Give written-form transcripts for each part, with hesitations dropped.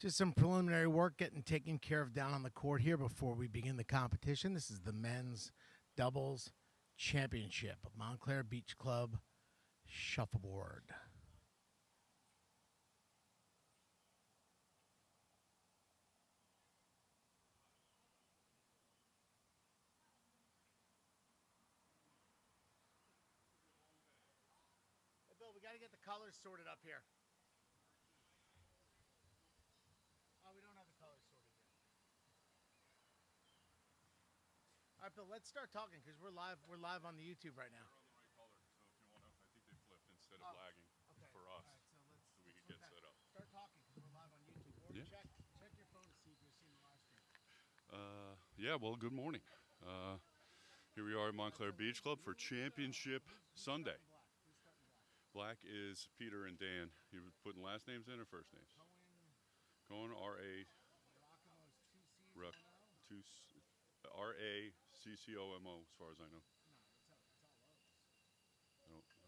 Just some preliminary work getting taken care of down on the court here before we begin the competition. This is the men's doubles championship of Montclair Beach Club shuffleboard. Hey, Bill, we got to get the colors sorted up here. Oh, we don't have the colors sorted yet. All right, Bill, let's start talking because we're live. We're live on the YouTube right now. They're on the right color, so if you want to, I think they flipped instead of lagging for us, so we can get set up. Start talking because we're live on YouTube. Or Yeah. check your phone to see if you're seeing the live stream. Yeah, well, good morning. Here we are at Montclair Beach Club for Championship Sunday. Black is Peter and Dan. You putting last names in or first names? Cohen, R-A-C-C-O-M-O, as far as I know. I don't think.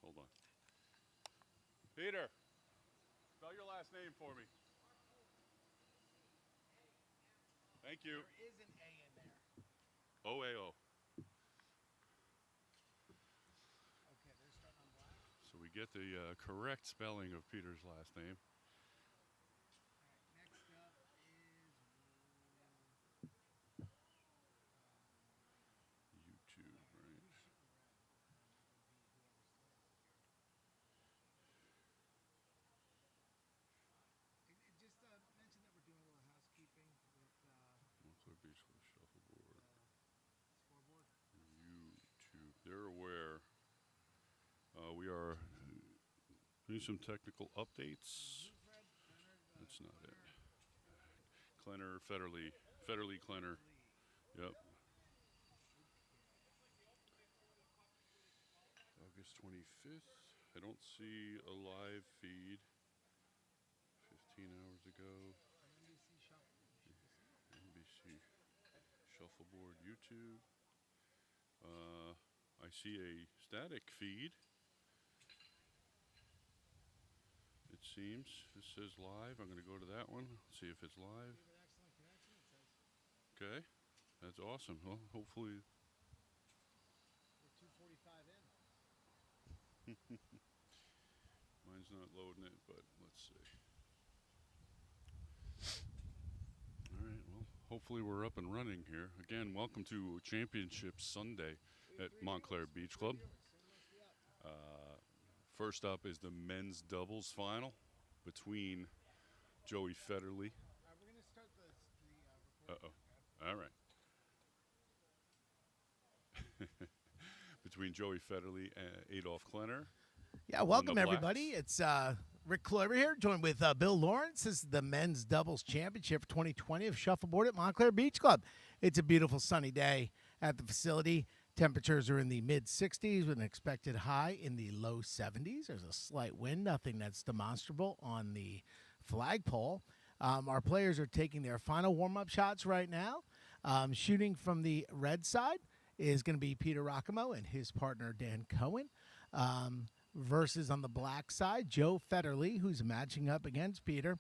Hold on. Peter, spell your last name for me. Thank you. There is an A in there. O-A-O. Okay, they're starting on Black. So we get the correct spelling of Peter's last name. Next up is YouTube, right? just mention that we're doing a little housekeeping with Montclair Beach Club shuffleboard. scoreboard. YouTube. They're aware. We are doing some technical updates. That's not it. Klenner, Federley, Klenner. Yep. August 25th. I don't see a live feed. 15 hours ago. MBC shuffleboard YouTube. I see a static feed. It seems. It says live. I'm going to go to that one. See if it's live. Okay. That's awesome. Well, hopefully. We're 2:45 in. Mine's not loading it, but let's see. All right. Well, hopefully we're up and running here. Again, welcome to Championship Sunday at Montclair Beach Club. First up is the men's doubles final between Joey Federley. We're going to start the Uh-oh. All right. Between Joey Federley and Adolph Klenner. Yeah, welcome everybody. It's Rick Kloiber here, joined with Bill Lawrence. This is the men's doubles championship for 2020 of shuffleboard at Montclair Beach Club. It's a beautiful sunny day at the facility. Temperatures are in the mid-60s with an expected high in the low 70s. There's a slight wind, nothing that's demonstrable on the flagpole. Our players are taking their final warm-up shots right now. Shooting from the red side is going to be Peter Rockamo and his partner Dan Cohen. Versus on the black side, Joe Federley, who's matching up against Peter,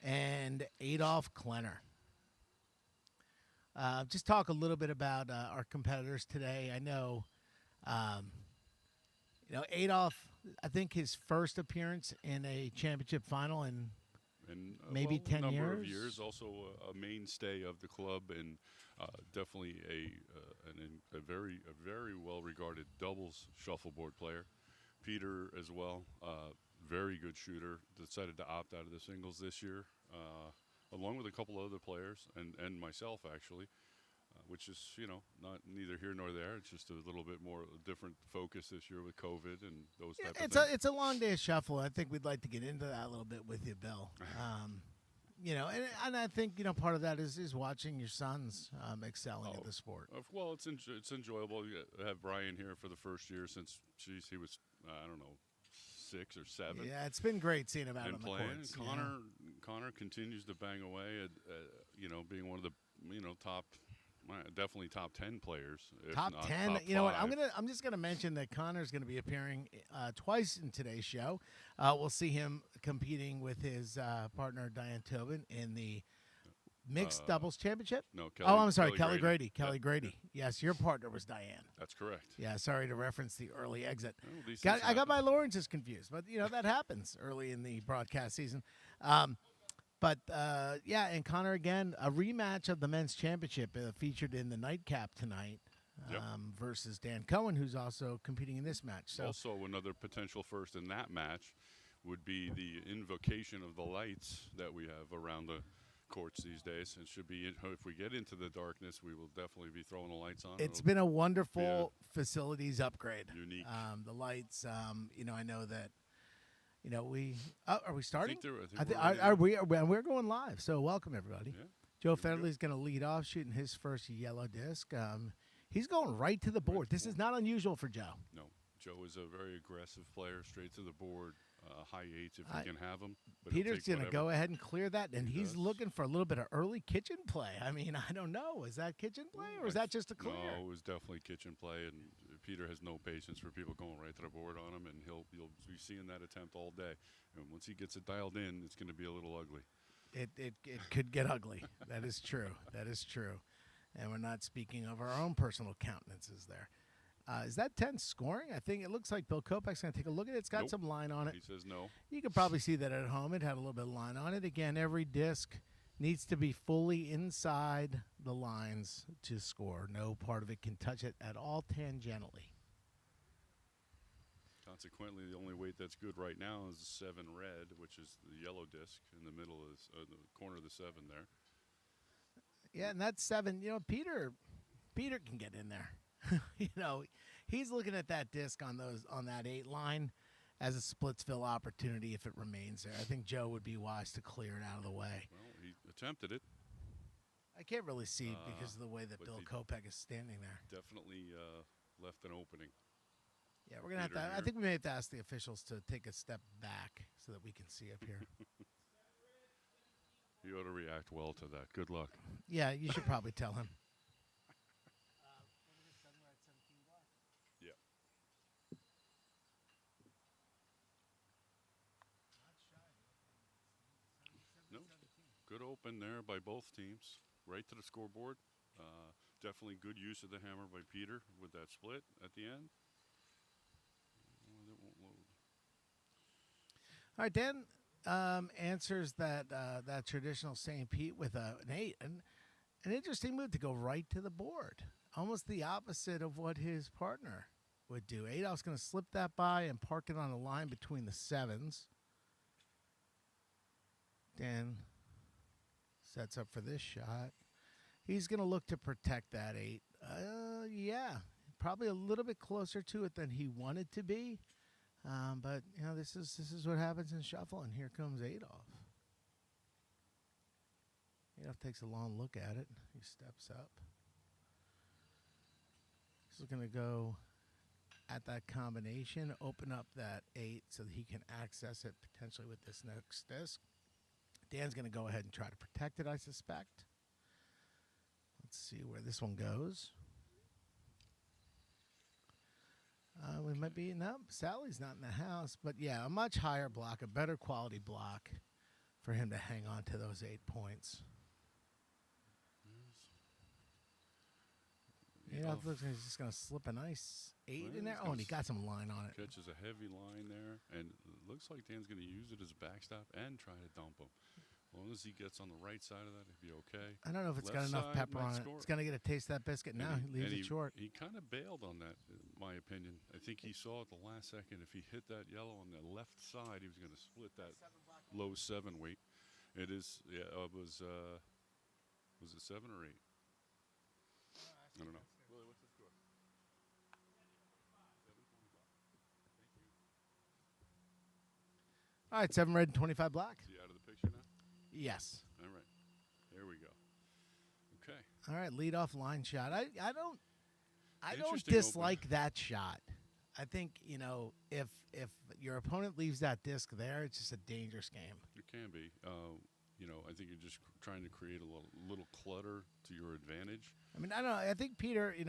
and Adolph Klenner. Just talk a little bit about our competitors today. I know, Adolph, I think his first appearance in a championship final in maybe 10 number years. Of years, also a mainstay of the club, and definitely a very well-regarded doubles shuffleboard player. Peter as well, very good shooter. Decided to opt out of the singles this year, along with a couple other players and myself actually, which is not neither here nor there. It's just a little bit more different focus this year with COVID and those type of things. It's a long day of shuffle. I think we'd like to get into that a little bit with you, Bill. And I think part of that is watching your sons excelling at the sport. Well, it's enjoyable to have Brian here for the first year since he was I don't know 6 or 7. Yeah, it's been great seeing him out on the playing. courts. Connor continues to bang away at being one of the top Definitely top 10 players. If Top not 10. Top You know what? 5. I'm just gonna mention that Connor's gonna be appearing twice in today's show. We'll see him competing with his partner Diane Tobin in the mixed doubles championship. No, Kelly. Oh, I'm sorry, Kelly Grady. Yeah. Kelly Grady. Yes, your partner was Diane. That's correct. Yeah, sorry to reference the early exit. Well, these I things got happen. my Lawrences confused, but that happens early in the broadcast season. Yeah, and Connor again, a rematch of the men's championship featured in the nightcap tonight Yep. versus Dan Cohen, who's also competing in this match. So Also, another potential first in that match would be the invocation of the lights that we have around the courts these days. It should be, if we get into the darkness, we will definitely be throwing the lights on. it's It'll been a wonderful facilities upgrade. be unique. The lights, I know that. We are we starting? I think We're going live. So welcome everybody. Yeah. Joe Here we go. Federley's going to lead off, shooting his first yellow disc. He's going right to the board. This is not unusual for Joe. No, Joe is a very aggressive player, straight to the board, high eights if he can have them. Peter's going to go ahead and clear that, and He he's does. looking for a little bit of early kitchen play. I mean, I don't know. Is that kitchen play, or is that just a clear? No, it was definitely kitchen play, and Peter has no patience for people going right to the board on him, and you'll be seeing that attempt all day. And once he gets it dialed in, it's going to be a little ugly. It could get ugly. That is true. That is true. And we're not speaking of our own personal countenances there. Is that 10 scoring? I think it looks like Bill Kopech's going to take a look at it. It's got Nope. some line on it. He says no. You could probably see that at home. It had a little bit of line on it. Again, every disc needs to be fully inside the lines to score. No part of it can touch it at all tangentially. Consequently, the only weight that's good right now is the 7 red, which is the yellow disc in the middle of the corner of the 7 there. Yeah, and that's 7. Peter can get in there. He's looking at that disc on that 8 line as a splitsville opportunity if it remains there. I think Joe would be wise to clear it out of the way. Well, he attempted it. I can't really see it because of the way that but Bill he- Kopech is standing there. Definitely left an opening. Yeah, we're gonna have to. Peter I here. think we may have to ask the officials to take a step back so that we can see up here. You ought to react well to that. Good luck. Yeah, you should probably tell him. Yeah. No, good open there by both teams. Right to the scoreboard. Definitely good use of the hammer by Peter with that split at the end. It won't load. All right, Dan answers that traditional St. Pete with an 8, and an interesting move to go right to the board, almost the opposite of what his partner would do. Adolph's going to slip that by and park it on a line between the 7s. Dan sets up for this shot. He's going to look to protect that 8. Yeah, probably a little bit closer to it than he wanted to be. But this is what happens in shuffle, and here comes Adolph. Adolph takes a long look at it. He steps up. He's looking to go at that combination, open up that 8 so that he can access it potentially with this next disc. Dan's going to go ahead and try to protect it, I suspect. Let's see where this one goes. We might be, no, Sally's not in the house, but yeah, a much higher block, a better quality block for him to hang on to those 8 points. Looks like he's just going to slip a nice 8 in there. Oh, and he got some line on it. Catches a heavy line there, and it looks like Dan's going to use it as a backstop and try to dump him. As long as he gets on the right side of that, he'll be okay. I don't know if it's Left got enough side pepper might on it. score. It's going to get a taste of that biscuit. Now he leaves it short. He kind of bailed on that, in my opinion. I think he saw at the last second if he hit that yellow on the left side, he was going to split that low 7 weight. It is, yeah, it was it 7 or 8? I don't know. Willie, what's the score? 7-25. Thank you. All right, 7 red and 25 black. Is he out of the picture now? Yes. All right. There we go. Okay. All right, lead off line shot. I don't Interesting dislike that shot. I think, if your opponent leaves that disc there, it's just a dangerous game. It can be. I think you're just trying to create a little clutter to your advantage. I mean, I don't know. I think Peter, I don't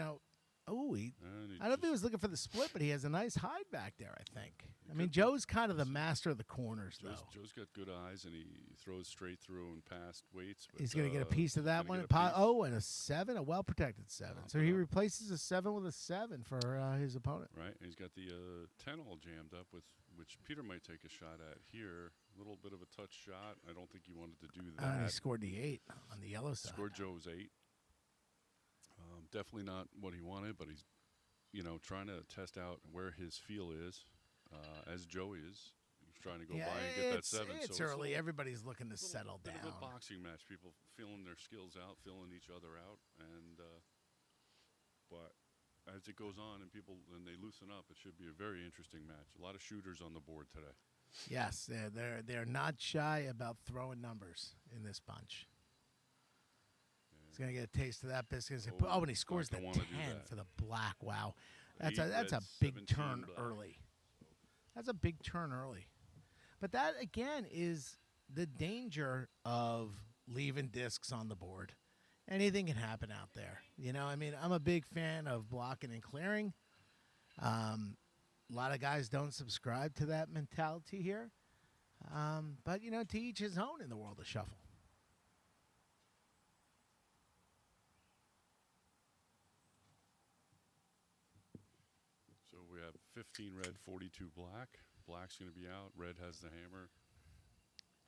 know if he was looking for the split, but he has a nice hide back there, I think. I mean, Joe's kind of the master of the corners, though. Joe's got good eyes, and he throws straight through and past weights. But, he's going to get a piece of that one. And a 7, a well-protected 7. So he replaces a 7 with a 7 for his opponent. Right, and he's got the 10 all jammed up, which Peter might take a shot at here. A little bit of a touch shot. I don't think he wanted to do that. And he scored the 8 on the yellow side. Scored Joe's 8. Definitely not what he wanted, but he's, trying to test out where his feel is, as Joe is. He's trying to go by and get that 7. It's early. Everybody's looking to settle down. It's a boxing match. People feeling their skills out, feeling each other out, and but as it goes on and they loosen up, it should be a very interesting match. A lot of shooters on the board today. Yes, they're not shy about throwing numbers in this bunch. He's going to get a taste of that biscuit. And he scores the 10 for the black. Wow. That's a big turn early. That's a big turn early. But that, again, is the danger of leaving discs on the board. Anything can happen out there. I mean, I'm a big fan of blocking and clearing. A lot of guys don't subscribe to that mentality here. But, to each his own in the world of shuffle. So we have 15 red, 42 black. Black's going to be out. Red has the hammer.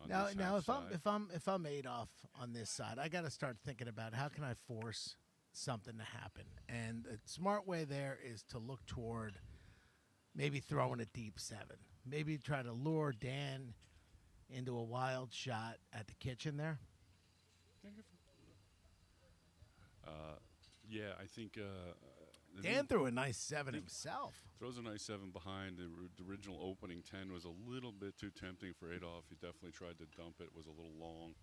Now, if I'm Adolf on this side, I got to start thinking about how can I force something to happen. And the smart way there is to look toward maybe throwing a deep 7. Maybe try to lure Dan into a wild shot at the kitchen there. Yeah, I think Dan threw a nice 7 himself. Throws a nice 7 behind. The original opening 10 was a little bit too tempting for Adolf. He definitely tried to dump it. It was a little long.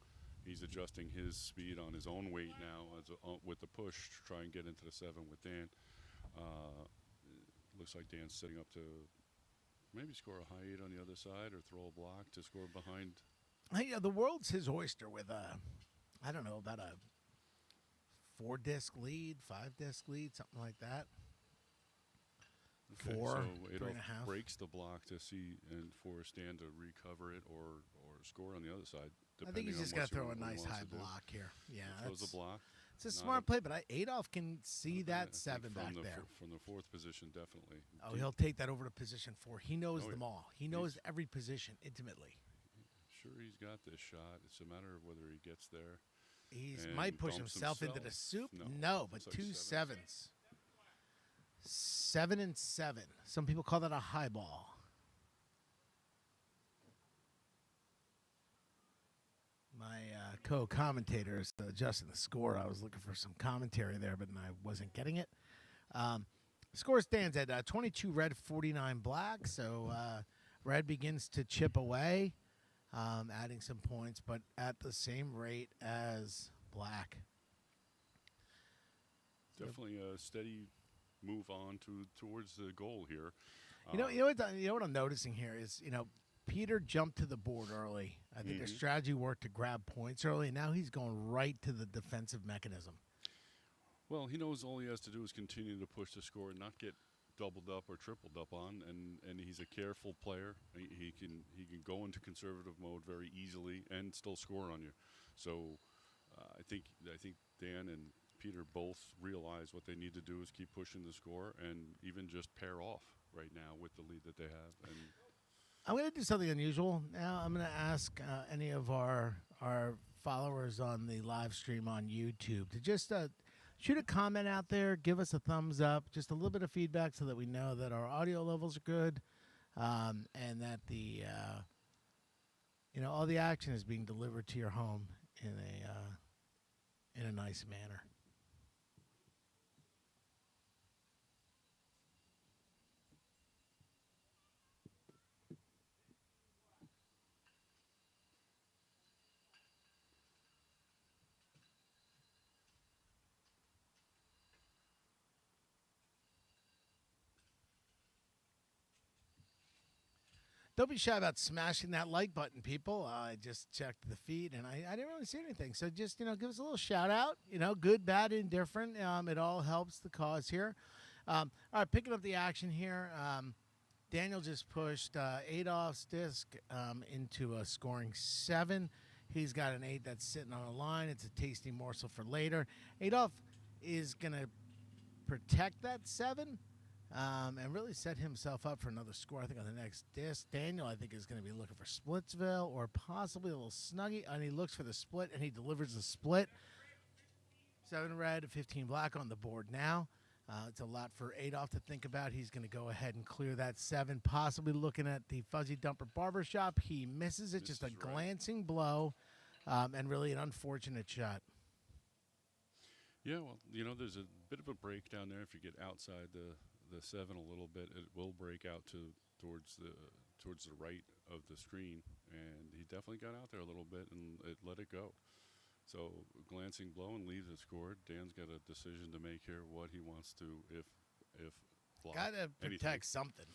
He's adjusting his speed on his own weight now with the push to try and get into the 7 with Dan. Looks like Dan's setting up to maybe score a high 8 on the other side or throw a block to score behind. The world's his oyster with about a 4-disc lead, 5-disc lead, something like that. Okay, 4, so Adolf 3.5. breaks the block to see and for Stan to recover it or score on the other side. I think he's just got to throw a nice high block here. Yeah, throws a block. It's a smart play, but Adolf can see that 7 back there. From the 4th position, definitely. Oh, he'll take that over to position 4. He knows them all. He knows every position intimately. Sure, he's got this shot. It's a matter of whether he gets there. He might push himself into the soup. No, but like 2 7s. 7 and 7. Some people call that a high ball. My co-commentator is adjusting the score. I was looking for some commentary there, but I wasn't getting it. Score stands at 22 red, 49 black. So red begins to chip away, adding some points, but at the same rate as black. Definitely a steady move on towards the goal here. You know what I'm noticing here is, Peter jumped to the board early. I think their strategy worked to grab points early, and now he's going right to the defensive mechanism. Well, he knows all he has to do is continue to push the score and not get doubled up or tripled up on, and he's a careful player. He can go into conservative mode very easily and still score on you. So I think Dan and Peter both realize what they need to do is keep pushing the score and even just pair off right now with the lead that they have. And I'm going to do something unusual now. I'm going to ask any of our followers on the live stream on YouTube to just shoot a comment out there, give us a thumbs up, just a little bit of feedback so that we know that our audio levels are good, and that the all the action is being delivered to your home in a nice manner. Don't be shy about smashing that like button, people. I just checked the feed and I didn't really see anything. So just, give us a little shout out. Good, bad, indifferent. It all helps the cause here. All right, picking up the action here. Daniel just pushed Adolph's disc into a scoring 7. He's got an 8 that's sitting on a line. It's a tasty morsel for later. Adolph is going to protect that 7 and really set himself up for another score, I think, on the next disc. Daniel, I think, is going to be looking for Splitsville or possibly a little Snuggie, and he looks for the split, and he delivers the split. 7 red, 15 black on the board now. It's a lot for Adolph to think about. He's going to go ahead and clear that 7, possibly looking at the Fuzzy Dumper Barbershop. He misses it, just a glancing blow, and really an unfortunate shot. Yeah, well, there's a bit of a break down there. If you get outside the 7 a little bit, it will break out towards the right of the screen, and he definitely got out there a little bit and it let it go. So glancing blow and leaves it scored. Dan's got a decision to make here, what he wants to, if block Gotta protect anything. something.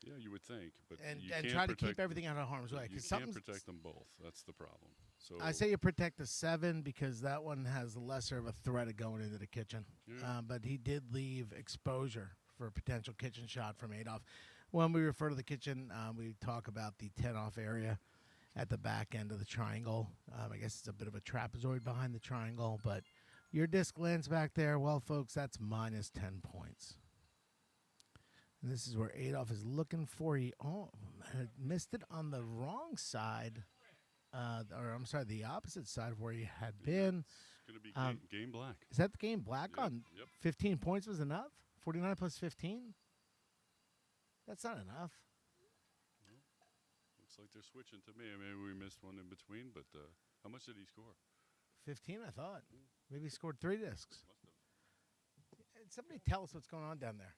Yeah, you would think, but and you and can't try to keep protect everything out of harm's way. You Because can't protect them both. That's the problem. So I say you protect the 7 because that one has lesser of a threat of going into the kitchen. Yeah. But he did leave exposure for a potential kitchen shot from Adolph. When we refer to the kitchen, we talk about the 10-off area at the back end of the triangle. I guess it's a bit of a trapezoid behind the triangle, but your disc lands back there. Well, folks, that's minus 10 points. And this is where Adolph is looking for. He missed it on the wrong side, or I'm sorry, the opposite side where he had been. it's going to be game black. Is that the game black Yep, on? yep. 15 points was enough? 49 plus 15? That's not enough. Looks like they're switching to me. Maybe we missed one in between, but how much did he score? 15, I thought. Maybe he scored 3 discs. Must have. Somebody tell us what's going on down there.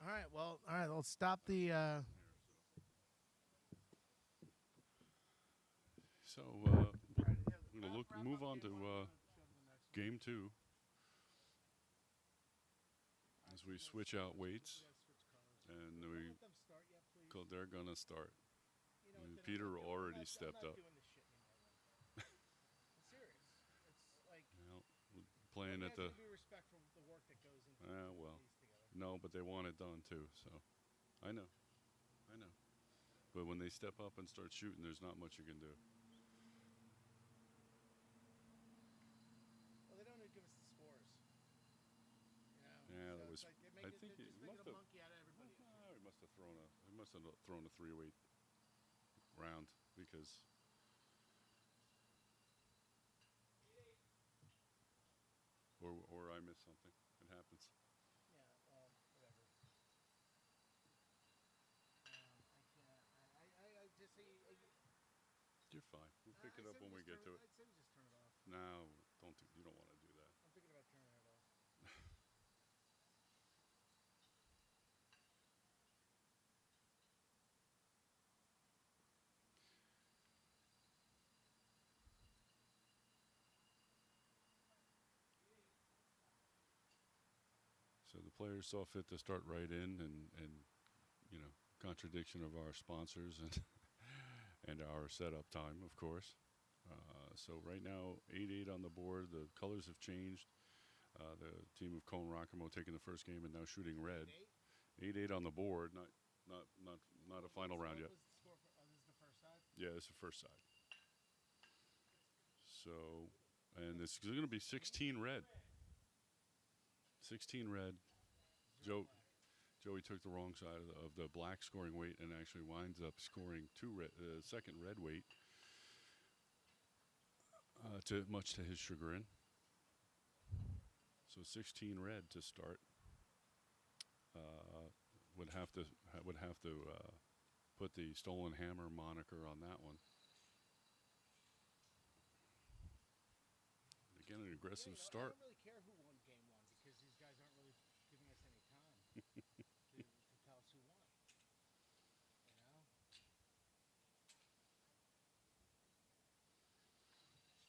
All right, let's stop the. So we're going to move on to game 2 as we switch out weights, and they're going to start. Peter already stepped up. Playing at the. Well, no, but they want it done too. So, I know. But when they step up and start shooting, there's not much you can do. Well, they don't even give us the scores. Yeah, that was. Like I think he must have. monkey out of everybody. He must have thrown a 308 round because. Or I missed something. It happens. Yeah, well, whatever. I just say. You're fine. We'll pick it up when we get to it. I'd say we just turn it off. No, don't. You don't want to do that. I'm thinking about turning it off. So the players saw fit to start right in, and contradiction of our sponsors and and our setup time, of course. So right now, 8-8 on the board. The colors have changed. The team of Cone Rockamo taking the first game and now shooting red. 8-8 on the board. Not a final round yet. This is the first side? Yeah, this is the first side. So, and it's going to be 16 red. 16 red. Joey took the wrong side of the black scoring weight and actually winds up scoring second red weight, much to his chagrin. So 16 red to start. Would have to put the stolen hammer moniker on that one. Again, an aggressive start. I don't really care who won game 1 because these guys aren't really giving us any time to tell us who won.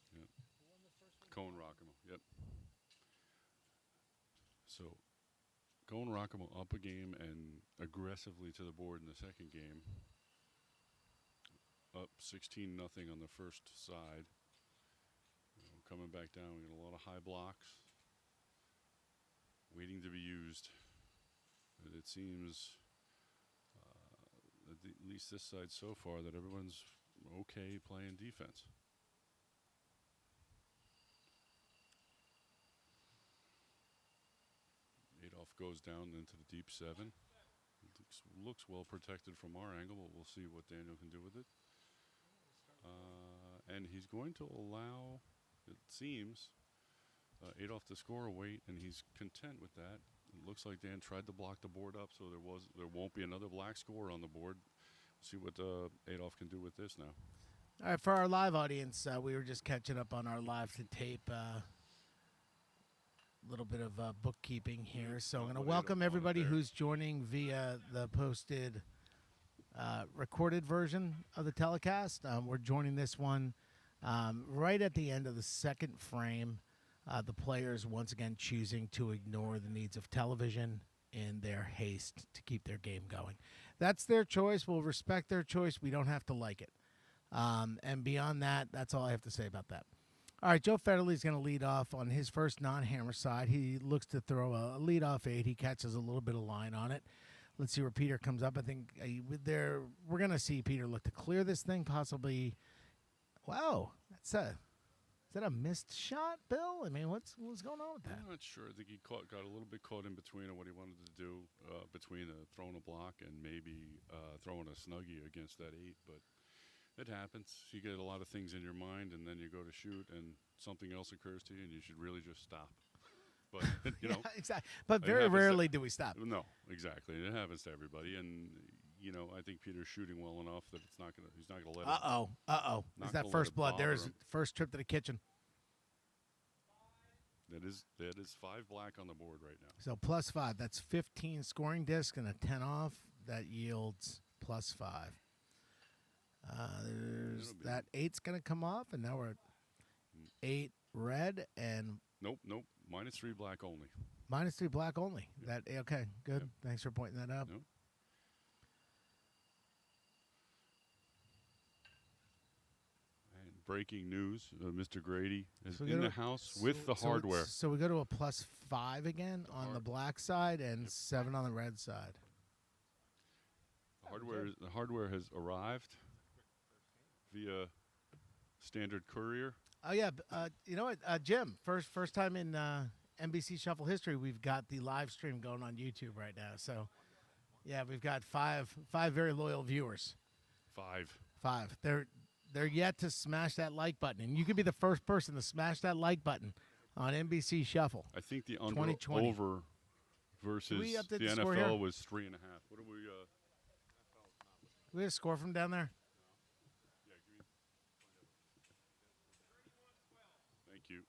Yep. Who won the first one? Cone Rockamo, yep. So, Cone Rockham up a game and aggressively to the board in the second game. Up 16-0 on the first side. Coming back down, we get a lot of high blocks waiting to be used. And it seems, at least this side so far, that everyone's okay playing defense. Adolph goes down into the deep 7. Looks well protected from our angle, but we'll see what Daniel can do with it. And he's going to allow, it seems, Adolph to score a weight, and he's content with that. It looks like Dan tried to block the board up, so there won't be another black score on the board. See what Adolph can do with this now. All right, for our live audience, we were just catching up on our live to tape. Little bit of bookkeeping here, so I'm going to welcome everybody who's joining via the posted recorded version of the telecast. We're joining this one right at the end of the second frame. The players once again choosing to ignore the needs of television in their haste to keep their game going. That's their choice. We'll respect their choice. We don't have to like it. And beyond that, that's all I have to say about that. All right, Joe Federley's going to lead off on his first non-hammer side. He looks to throw a leadoff 8. He catches a little bit of line on it. Let's see where Peter comes up. I think we're going to see Peter look to clear this thing, possibly. Wow, is that a missed shot, Bill? I mean, what's going on with that? I'm not sure. I think he got a little bit caught in between of what he wanted to do between throwing a block and maybe throwing a snuggie against that 8, but it happens. You get a lot of things in your mind, and then you go to shoot, and something else occurs to you, and you should really just stop. But yeah, exactly. But very rarely do we stop. No, exactly. It happens to everybody, and I think Peter's shooting well enough that he's not gonna let it. Is that first blood? There is first trip to the kitchen. That is 5 black on the board right now. So +5. That's 15 scoring discs and a 10 off. That yields +5. That 8's going to come off, and now we're at 8 red and nope. -3 black only. -3 black only. Yep. Okay, good. Yep. Thanks for pointing that out. Nope. And breaking news: Mr. Grady is in the house with the hardware. So we go to a +5 again on the black side and 7 on the red side. The hardware has arrived via standard courier. Oh yeah, you know what, Jim? First time in MBC Shuffle history, we've got the live stream going on YouTube right now. So, yeah, we've got five very loyal viewers. 5. They're yet to smash that like button, and you could be the first person to smash that like button on NBC Shuffle. I think the over versus the NFL was 3.5. What do we? We have a score from down there. Thank you.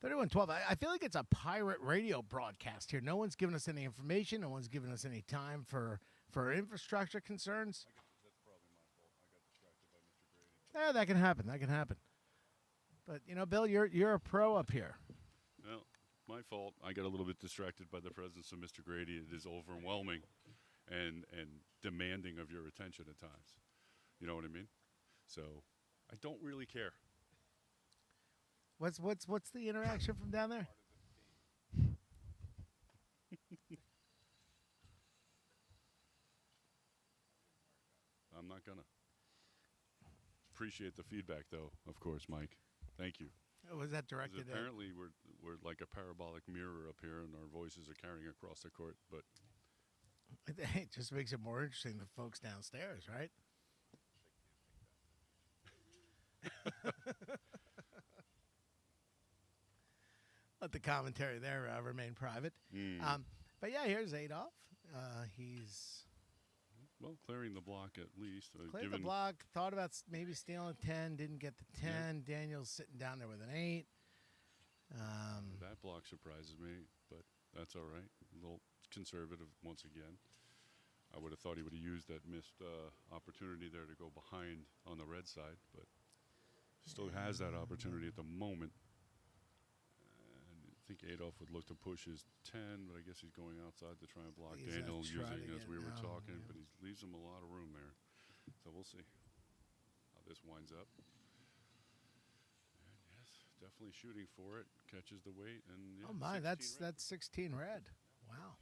31-12. I feel like it's a pirate radio broadcast here. No one's giving us any information. No one's giving us any time for infrastructure concerns. That's probably my fault. I got distracted by Mr. Grady. Yeah, that can happen. But Bill, you're a pro up here. Well, my fault. I got a little bit distracted by the presence of Mr. Grady. It is overwhelming and demanding of your attention at times. You know what I mean? So I don't really care. What's the interaction from down there? I'm not gonna. Appreciate the feedback, though. Of course, Mike. Thank you. Was that directed? Apparently, we're like a parabolic mirror up here, and our voices are carrying across the court. But it just makes it more interesting. The folks downstairs, right? Let the commentary there remain private. But yeah, here's Adolph. He's clearing the block at least. Cleared the block. Thought about maybe stealing 10. Didn't get the 10. Yeah. Daniel's sitting down there with an 8. That block surprises me, but that's all right. A little conservative once again. I would have thought he would have used that missed opportunity there to go behind on the red side, but still has that opportunity at the moment. And think Adolf would look to push his 10, but I guess he's going outside to try and block He's Daniel trying using, to as get we were down, talking, yeah. but he leaves him a lot of room there. So we'll see how this winds up. And yes, definitely shooting for it. Catches the weight. And yeah, Oh, my, 16 red. that's 16 red. Wow.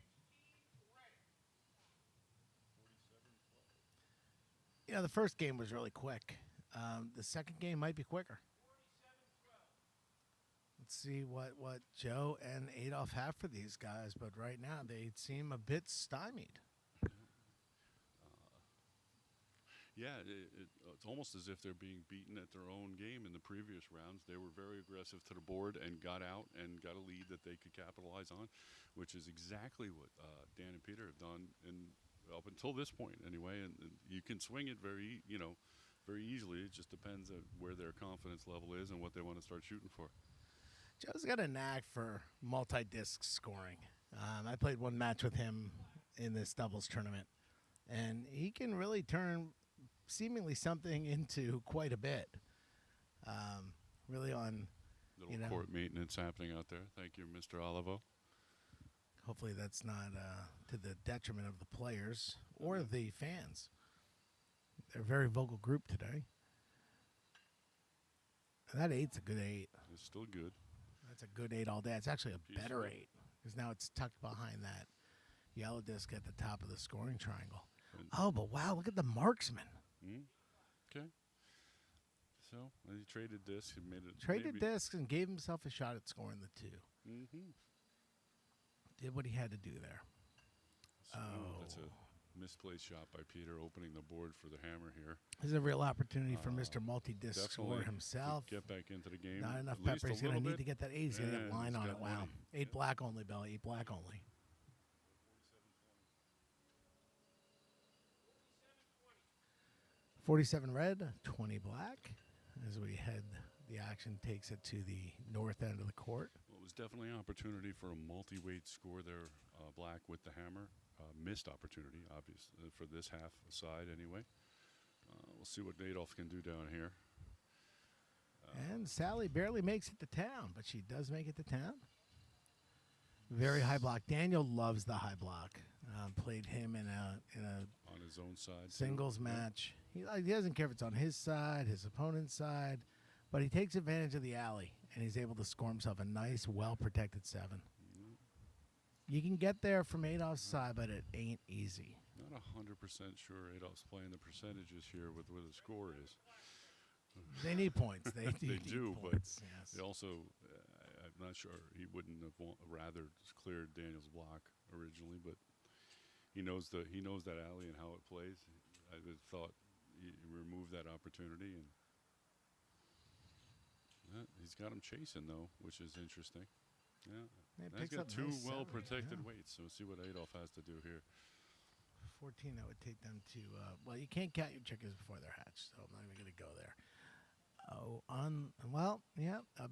You know, the first game was really quick. The second game might be quicker. Let's see what Joe and Adolf have for these guys, but right now they seem a bit stymied. Yeah, it's almost as if they're being beaten at their own game in the previous rounds. They were very aggressive to the board and got out and got a lead that they could capitalize on, which is exactly what Dan and Peter have done up until this point, anyway. And you can swing it very easily. It just depends on where their confidence level is and what they want to start shooting for. Joe's got a knack for multi-disc scoring. I played one match with him in this doubles tournament, and he can really turn seemingly something into quite a bit. Really on Little court maintenance happening out there. Thank you, Mr. Olivo. Hopefully that's not to the detriment of the players or the fans. They're a very vocal group today. And that 8's a good 8. It's still good. That's a good 8 all day. It's actually a Peaceful. better 8 because now it's tucked behind that yellow disc at the top of the scoring triangle. Oh, but wow, look at the marksman. Okay. So he traded discs and made it. Traded discs and gave himself a shot at scoring the 2. Mm-hmm. Did what he had to do there. So that's a misplaced shot by Peter, opening the board for the hammer here. This is a real opportunity for Mr. Multi-Disc scorer himself. Get back into the game. Not enough pepper. He's going to need to get that 8. He's going to get line on it. Wow. 8 black only, Bill. 8 black only. 47 red, 20 black. As we head, the action takes it to the north end of the court. Well, it was definitely an opportunity for a multi-weight score there, black with the hammer. Missed opportunity, obviously, for this half side anyway. We'll see what Adolf can do down here. And Sally barely makes it to town, but she does make it to town. Very high block. Daniel loves the high block. Played him in a on his own side singles match. He doesn't care if it's on his side, his opponent's side, but he takes advantage of the alley, and he's able to score himself a nice, well-protected 7. You can get there from Adolf's side, but it ain't easy. Not 100% sure Adolf's playing the percentages here with where the score is. They need points. They do, points. but yes. they also, I'm not sure he wouldn't have rather cleared Daniel's block originally, but he knows that alley and how it plays. I would thought he removed that opportunity, and he's got him chasing though, which is interesting. Yeah, he's got 2 well-protected weights. So we'll see what Adolf has to do here. 14, that would take them to, well, you can't count your chickens before they're hatched, so I'm not even going to go there. Oh,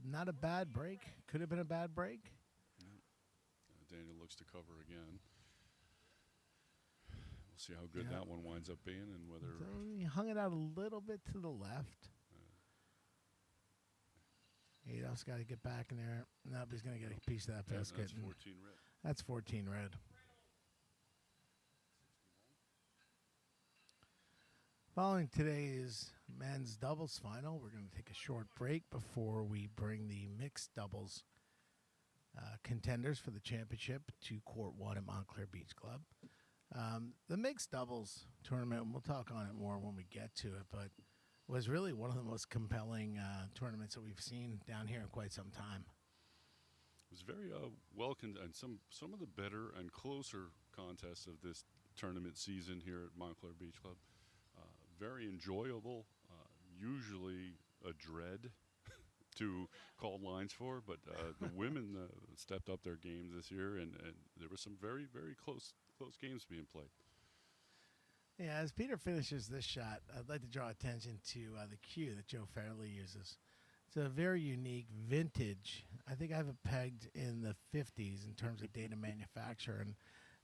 not a bad break. Could have been a bad break. Yeah. Daniel looks to cover again. We'll see how good that one winds up being and whether... So he hung it out a little bit to the left. Adolf's got to get back in there. Nope, he's going to get a piece of that basket. That's 14 red. That's 14 red. Following today's men's doubles final, we're going to take a short break before we bring the mixed doubles contenders for the championship to Court 1 at Montclair Beach Club. The mixed doubles tournament, and we'll talk on it more when we get to it, but was really one of the most compelling tournaments that we've seen down here in quite some time. It was very and some of the better and closer contests of this tournament season here at Montclair Beach Club. Very enjoyable, usually a dread to call lines for, but the women stepped up their games this year, and there were some very, very close games being played. Yeah, as Peter finishes this shot, I'd like to draw attention to the cue that Joe Fairley uses. It's a very unique vintage. I think I have it pegged in the 50s in terms of date of manufacture. And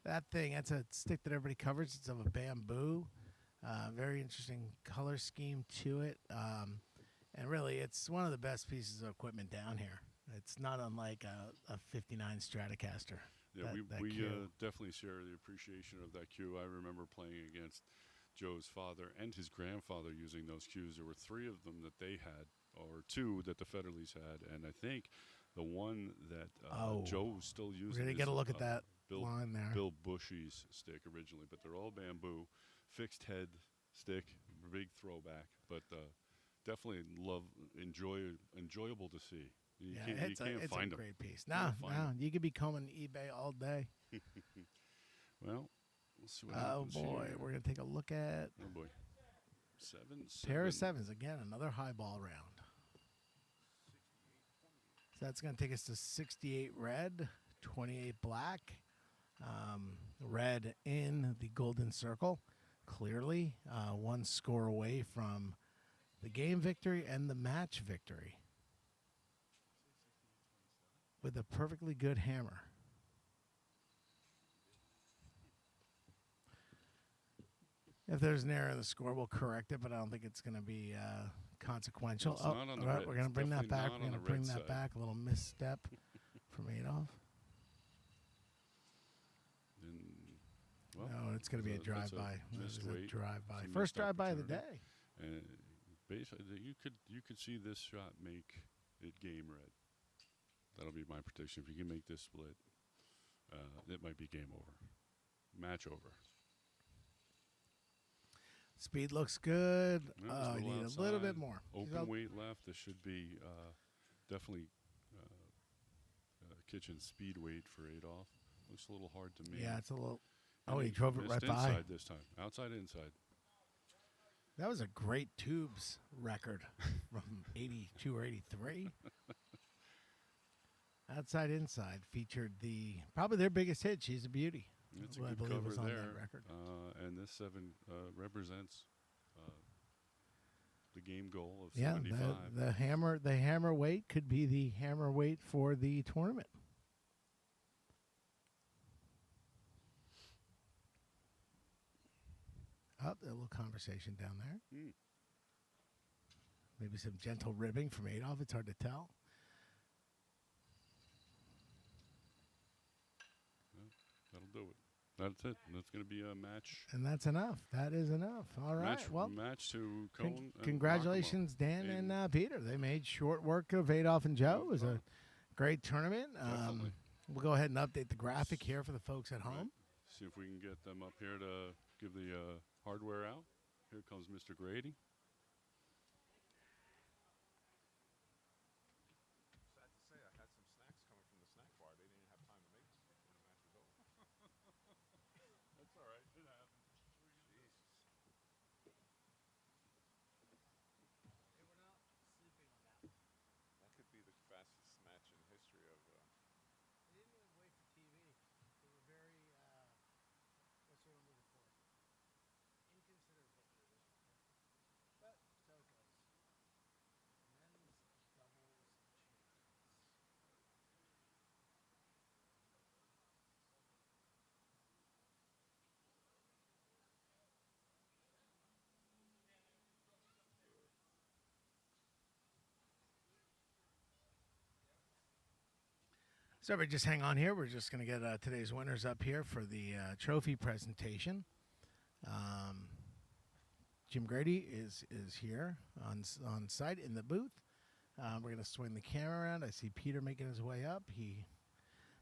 that's a stick that everybody covers. It's of a bamboo. Very interesting color scheme to it. And really, it's one of the best pieces of equipment down here. It's not unlike a 59 Stratocaster. Yeah, that we cue. definitely share the appreciation of that cue. I remember playing against Joe's father and his grandfather using those cues. There were three of them that they had, or two that the Federleys had, and I think the one that Joe was still We're using gonna is get a look at that Bill, line there. Bill Bushy's stick originally, but they're all bamboo, fixed head stick, big throwback, but enjoyable to see. You Yeah, can't, it's you can't find a them. great piece. No, you could be combing eBay all day. Well, we'll see what Oh happens boy, here. we're gonna take a look at Oh boy, seven. pair of sevens again. Another high ball round. So that's gonna take us to 68 red, 28 black. Red in the golden circle, clearly one score away from the game victory and the match victory with a perfectly good hammer. If there's an error in the score, we'll correct it, but I don't think it's going to be consequential. It's not on the red. We're going to It's bring that definitely back. not We're on going to the bring red that side. back. A little misstep from Adolf. And, well, No, it's going to be a that's drive-by. missed That is a weight. drive-by. It's a First missed drive-by of the opportunity. day. And basically, you could see this shot make it game red. That'll be my prediction. If you can make this split, it might be game over, match over. Speed looks good. Yeah, just I need outside, a little bit more. Open weight left. This should be definitely kitchen speed weight for Adolf. Looks a little hard to me. Yeah, it's a little. And Oh, he drove it right missed by. inside this time. Outside, inside. That was a great tubes record from 82 or 83. Outside Inside featured probably their biggest hit, She's a Beauty. It's who a I good believe cover was on there. that record. And this seven represents the game goal of Yeah, 75. the hammer weight could be the hammer weight for the tournament. Oh, a little conversation down there. Maybe some gentle ribbing from Adolf. It's hard to tell. That'll do it. That's it. That's going to be a match. And that's enough. That is enough. All right. Match to Cone. and Congratulations, Dan and Peter. They made short work of Adolf and Joe. It was a great tournament. Definitely. We'll go ahead and update the graphic here for the folks at home. Right. See if we can get them up here to give the hardware out. Here comes Mr. Grady. Sad to say, I had some snacks coming from the snack bar. They didn't have time to make it when the match was over. That's all right. It happens. Jesus. That could be the fastest match in history of. They didn't even wait for TV. They were very, what's the word I'm looking for? Inconsiderate of the tradition. But so it goes. Men's doubles champions. So everybody just hang on here. We're just going to get today's winners up here for the trophy presentation. Jim Grady is here on site in the booth. We're going to swing the camera around. I see Peter making his way up.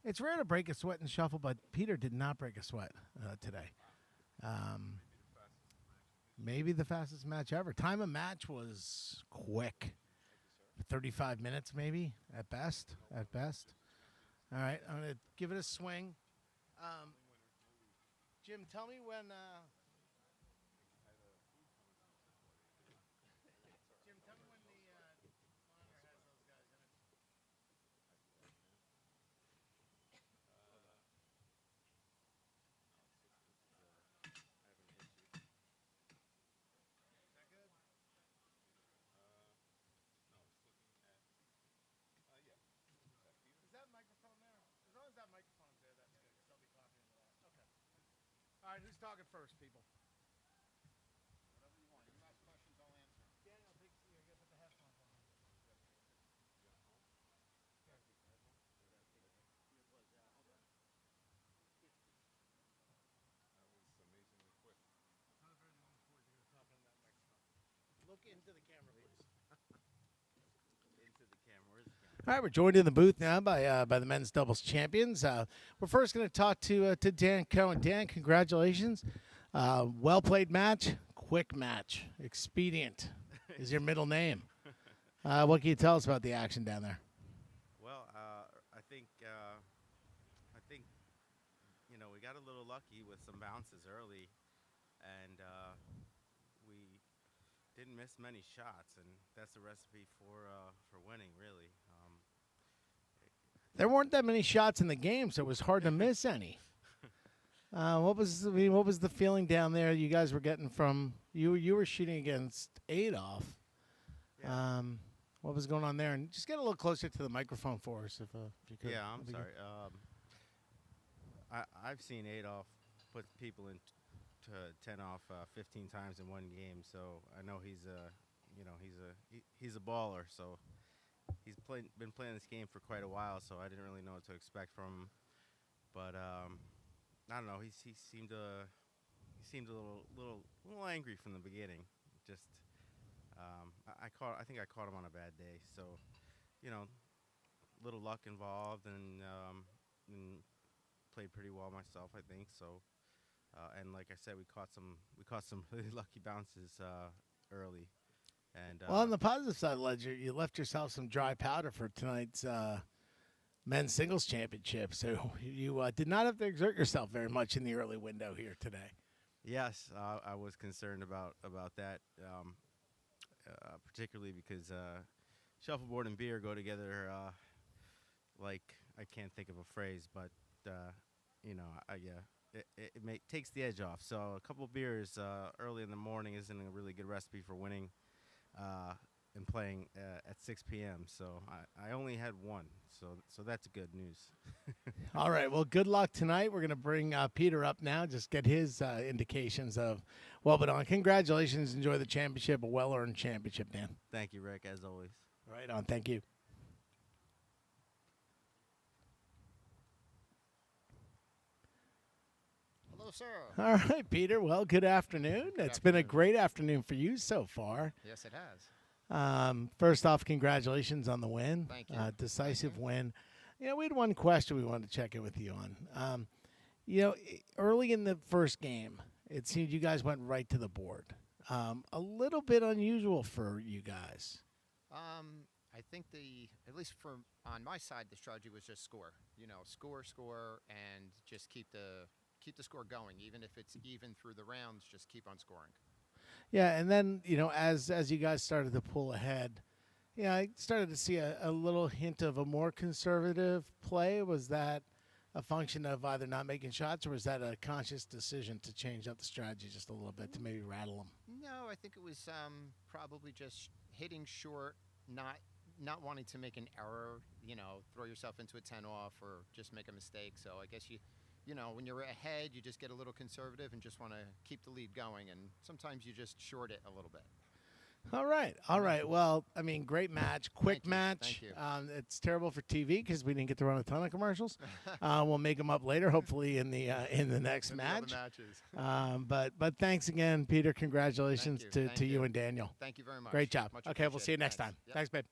It's rare to break a sweat and shuffle, but Peter did not break a sweat today. Maybe the fastest match ever. Time of match was quick. 35 minutes maybe at best. All right, I'm going to give it a swing. Jim, tell me when... Jim, tell me when the monitor has those guys in it. Is that good? Is that microphone there? As long as that microphone's there, that's good. They'll be talking into that. Okay. All right, who's talking first, people? Whatever you want. You ask questions, I'll answer them. Daniel, you gotta put the headphones on. Here, All right, we're joined in the booth now by the men's doubles champions. We're first going to talk to Dan Cohen. Dan, congratulations. Well played match, quick match, expedient is your middle name. What can you tell us about the action down there? Well, I think we got a little lucky with some bounces early, and we didn't miss many shots, and that's a recipe for winning, really. There weren't that many shots in the game, so it was hard to miss any. What was the feeling down there you guys were getting from you? You were shooting against Adolf. Yeah. What was going on there? And just get a little closer to the microphone for us, if you could. Yeah, I'm sorry. I've seen Adolf put people in to 10 off 15 times in one game, so I know he's a baller. So he's been playing this game for quite a while, so I didn't really know what to expect from him. But I don't know. He seemed a little angry from the beginning. Just I think I caught him on a bad day. So, little luck involved, and played pretty well myself, I think. So, and like I said, we caught some really lucky bounces early. And Well, on the positive side of the ledger, you left yourself some dry powder for tonight's men's singles championship. So you did not have to exert yourself very much in the early window here today. yes, I was concerned about that, particularly because shuffleboard and beer go together. Like, I can't think of a phrase, but it takes the edge off. So a couple beers early in the morning isn't a really good recipe for winning and playing at 6 p.m. So I only had one, so that's good news. All right. Well, good luck tonight. We're going to bring Peter up now, just get his indications of well, but on. Congratulations. Enjoy the championship, a well-earned championship, Dan. Thank you, Rick, as always. Right on. Thank you. Hello, sir. All right, Peter. Well, good afternoon. It's been a great afternoon for you so far. Yes, it has. First off, congratulations on the win. Thank you. Decisive win. We had one question we wanted to check in with you on. Early in the first game, it seemed you guys went right to the board. A little bit unusual for you guys. I think at least on my side, the strategy was just score. Score, and just keep the score going. Even if it's even through the rounds, just keep on scoring. Yeah, and then, as you guys started to pull ahead, I started to see a little hint of a more conservative play. Was that a function of either not making shots, or was that a conscious decision to change up the strategy just a little bit to maybe rattle them? No, I think it was probably just hitting short, not wanting to make an error, throw yourself into a 10 off or just make a mistake. So I guess when you're ahead, you just get a little conservative and just want to keep the lead going, and sometimes you just short it a little bit. All right. Well, great match, quick match. Thank you. It's terrible for TV because we didn't get to run a ton of commercials. We'll make them up later, hopefully in the next match. But thanks again, Peter. Congratulations Thank to you you and Daniel. Thank you very much. Great job. Much Okay, we'll see you appreciated. next Thanks. time. Yep. Thanks, babe.